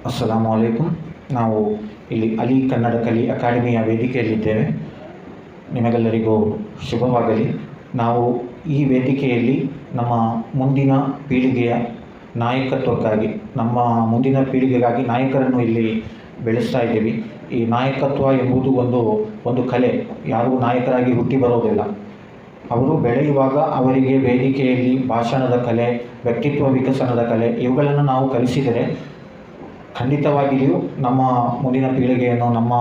ಅಸ್ಸಲಾಮು ಅಲೈಕುಂ. ನಾವು ಇಲ್ಲಿ ಅಲಿ ಕನ್ನಡ ಕಲಿ ಅಕಾಡೆಮಿಯ ವೇದಿಕೆಯಲ್ಲಿದ್ದೇವೆ. ನಿಮಗೆಲ್ಲರಿಗೂ ಶುಭವಾಗಲಿ. ನಾವು ಈ ವೇದಿಕೆಯಲ್ಲಿ ನಮ್ಮ ಮುಂದಿನ ಪೀಳಿಗೆಯ ನಾಯಕತ್ವಕ್ಕಾಗಿ, ನಮ್ಮ ಮುಂದಿನ ಪೀಳಿಗೆಗಾಗಿ ನಾಯಕರನ್ನು ಇಲ್ಲಿ ಬೆಳೆಸ್ತಾ ಇದ್ದೀವಿ. ಈ ನಾಯಕತ್ವ ಎಂಬುದು ಒಂದು ಕಲೆ. ಯಾರೂ ನಾಯಕರಾಗಿ ಹುಟ್ಟಿ ಬರೋದಿಲ್ಲ. ಅವರು ಬೆಳೆಯುವಾಗ ಅವರಿಗೆ ವೇದಿಕೆಯಲ್ಲಿ ಭಾಷಣದ ಕಲೆ, ವ್ಯಕ್ತಿತ್ವ ವಿಕಸನದ ಕಲೆ ಇವುಗಳನ್ನು ನಾವು ಕಲಿಸಿದರೆ ಖಂಡಿತವಾಗಿಯೂ ನಮ್ಮ ಮುಂದಿನ ಪೀಳಿಗೆಯನ್ನು, ನಮ್ಮ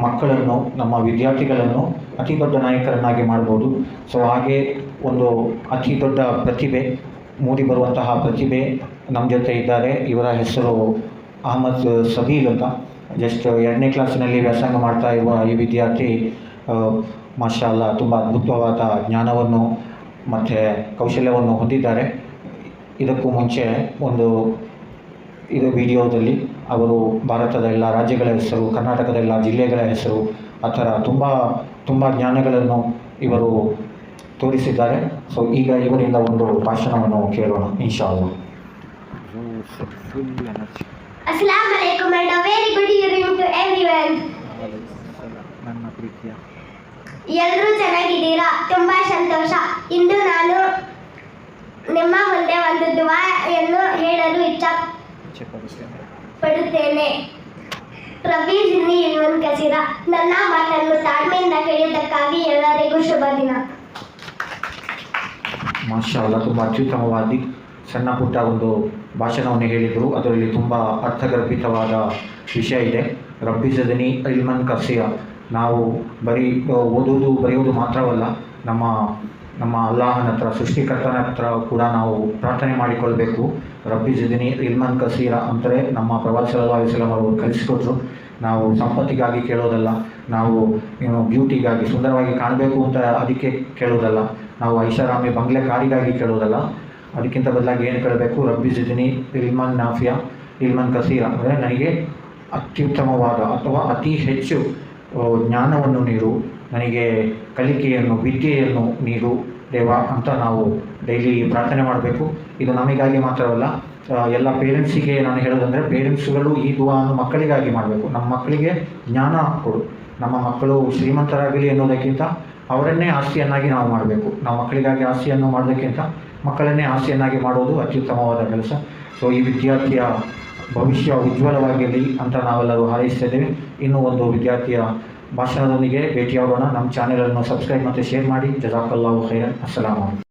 ಮಕ್ಕಳನ್ನು, ನಮ್ಮ ವಿದ್ಯಾರ್ಥಿಗಳನ್ನು ಅತಿ ದೊಡ್ಡ ನಾಯಕರನ್ನಾಗಿ ಮಾಡ್ಬೋದು. ಸೊ ಹಾಗೆ ಒಂದು ಅತಿ ದೊಡ್ಡ ಪ್ರತಿಭೆ, ಮೂಡಿ ಬರುವಂತಹ ಪ್ರತಿಭೆ ನಮ್ಮ ಜೊತೆ ಇದ್ದಾರೆ. ಇವರ ಹೆಸರು ಅಹಮದ್ ಸಬೀಲ್ ಅಂತ. ಜಸ್ಟ್ 2ನೇ ಕ್ಲಾಸಿನಲ್ಲಿ ವ್ಯಾಸಂಗ ಮಾಡ್ತಾ ಇರುವ ಈ ವಿದ್ಯಾರ್ಥಿ ಮಾಷಾ ಅಲ್ಲಾ ತುಂಬ ಅದ್ಭುತವಾದ ಜ್ಞಾನವನ್ನು ಮತ್ತು ಕೌಶಲ್ಯವನ್ನು ಹೊಂದಿದ್ದಾರೆ. ಇದಕ್ಕೂ ಮುಂಚೆ ಇದು ವಿಡಿಯೋದಲ್ಲಿ ಅವರು ಭಾರತದ ಎಲ್ಲ ರಾಜ್ಯಗಳ ಹೆಸರು, ಕರ್ನಾಟಕದ ಎಲ್ಲ ಜಿಲ್ಲೆಗಳ ಹೆಸರು, ಆ ಥರ ತುಂಬ ಜ್ಞಾನಗಳನ್ನು ಇವರು ತೋರಿಸಿದ್ದಾರೆ. ಸೊ ಈಗ ಇವರಿಂದ ಒಂದು ಭಾಷಣವನ್ನು ಕೇಳೋಣ ಇನ್ಶಾ ಅಲ್ಲಾ. Assalamu alaikum and a very good evening to everyone. ನನ್ನ ಪ್ರೀತಿಯ ಎಲ್ಲರೂ ಚೆನ್ನಾಗಿದ್ದೀರಾ? ತುಂಬ ಸಂತೋಷ. ಇಂದು ನಾನು ನಿಮ್ಮ ಮುಂದೆ ಒಂದು ದುಆಯನ್ನು ಹೇಳಲು ಇಚ್ಛಪಡುತ್ತೇನೆ. ರಬ್ಬಿ ಜಿದ್ನಿ ಇಲ್ಮನ್ ಕಸೀರಾ. ನನ್ನ ಮಾತನ್ನು ತಾಳ್ಮೆಯಿಂದ ಕೇಳಿದ್ದಕ್ಕಾಗಿ ಎಲ್ಲರಿಗೂ ಶುಭ ದಿನ. ಮಾಷಾ ಅಲ್ಲಾ, ತುಂಬ ಅತ್ಯುತ್ತಮವಾಗಿ ಸಣ್ಣ ಪುಟ್ಟ ಒಂದು ಭಾಷಣವನ್ನು ಹೇಳಿದರು. ಅದರಲ್ಲಿ ತುಂಬ ಅರ್ಥಗರ್ಭಿತವಾದ ವಿಷಯ ಇದೆ. ರಬ್ಬಿ ಜಿದ್ನಿ ಇಲ್ಮನ್ ಕಸೀರಾ. ನಾವು ಬರೀ ಓದುವುದು ಬರೆಯುವುದು ಮಾತ್ರವಲ್ಲ, ನಮ್ಮ ಅಲ್ಲಾಹನ ಹತ್ರ, ಸೃಷ್ಟಿಕರ್ತನ ಹತ್ರ ಕೂಡ ನಾವು ಪ್ರಾರ್ಥನೆ ಮಾಡಿಕೊಳ್ಬೇಕು. ರಬ್ಬಿ ಜಿದ್ನಿ ಇಲ್ಮನ್ ಕಸೀರಾ ಅಂದರೆ ನಮ್ಮ ಪ್ರವಾದಿ ಸಲ್ಲಲ್ಲಾಹು ಅಲೈಹಿ ವಸಲ್ಲಂ ಅವರು ಕಲಿಸಿಕೊಟ್ರು. ನಾವು ಸಂಪತ್ತಿಗಾಗಿ ಕೇಳೋದಲ್ಲ, ನಾವು ಬ್ಯೂಟಿಗಾಗಿ, ಸುಂದರವಾಗಿ ಕಾಣಬೇಕು ಅಂತ ಅದಕ್ಕೆ ಕೇಳೋದಲ್ಲ, ನಾವು ಐಷಾರಾಮಿ ಬಂಗ್ಲೆ ಕಾರಿಗಾಗಿ ಕೇಳೋದಲ್ಲ. ಅದಕ್ಕಿಂತ ಬದಲಾಗಿ ಏನು ಕೇಳಬೇಕು? ರಬ್ಬಿ ಜಿದ್ನಿ ಇಲ್ಮನ್ ನಾಫಿಯಾ ಇಲ್ಮನ್ ಕಸೀರಾ ಅಂದರೆ ನನಗೆ ಅತ್ಯುತ್ತಮವಾದ ಅಥವಾ ಅತಿ ಹೆಚ್ಚು ಜ್ಞಾನವನ್ನು ನೀಡು, ನನಗೆ ಕಲಿಕೆಯನ್ನು, ವಿದ್ಯೆಯನ್ನು ನೀಡು ದೇವ ಅಂತ ನಾವು ಡೈಲಿ ಪ್ರಾರ್ಥನೆ ಮಾಡಬೇಕು. ಇದು ನಮಗಾಗಿ ಮಾತ್ರವಲ್ಲ, ಎಲ್ಲ ಪೇರೆಂಟ್ಸಿಗೆ ನಾನು ಹೇಳೋದಂದರೆ, ಪೇರೆಂಟ್ಸ್ಗಳು ಈ ದುಆವನ್ನು ಮಕ್ಕಳಿಗಾಗಿ ಮಾಡಬೇಕು. ನಮ್ಮ ಮಕ್ಕಳಿಗೆ ಜ್ಞಾನ ಕೊಡು. ನಮ್ಮ ಮಕ್ಕಳು ಶ್ರೀಮಂತರಾಗಲಿ ಅನ್ನೋದಕ್ಕಿಂತ ಅವರನ್ನೇ ಆಸ್ತಿಯನ್ನಾಗಿ ನಾವು ಮಾಡಬೇಕು. ನಾವು ಮಕ್ಕಳಿಗಾಗಿ ಆಸ್ತಿಯನ್ನು ಮಾಡೋದಕ್ಕಿಂತ ಮಕ್ಕಳನ್ನೇ ಆಸ್ತಿಯನ್ನಾಗಿ ಮಾಡೋದು ಅತ್ಯುತ್ತಮವಾದ ಕೆಲಸ. ಸೊ ಈ ವಿದ್ಯಾರ್ಥಿಯ ಭವಿಷ್ಯ ಉಜ್ವಲವಾಗಿರಲಿ ಅಂತ ನಾವೆಲ್ಲರೂ ಹಾರೈಸ್ತಿದ್ದೇವೆ. ಇನ್ನೂ ಒಂದು ವಿದ್ಯಾರ್ಥಿಯ ಭಾಷಣದೊಂದಿಗೆ ಭೇಟಿಯಾಗೋಣ. ನಮ್ಮ ಚಾನೆಲನ್ನು ಸಬ್ಸ್ಕ್ರೈಬ್ ಮತ್ತು ಶೇರ್ ಮಾಡಿ. ಜಜಾಕಲ್ಲಾಹು ಖೈರನ್. ಅಸ್ಸಲಾಮು ಅಲೈಕುಂ.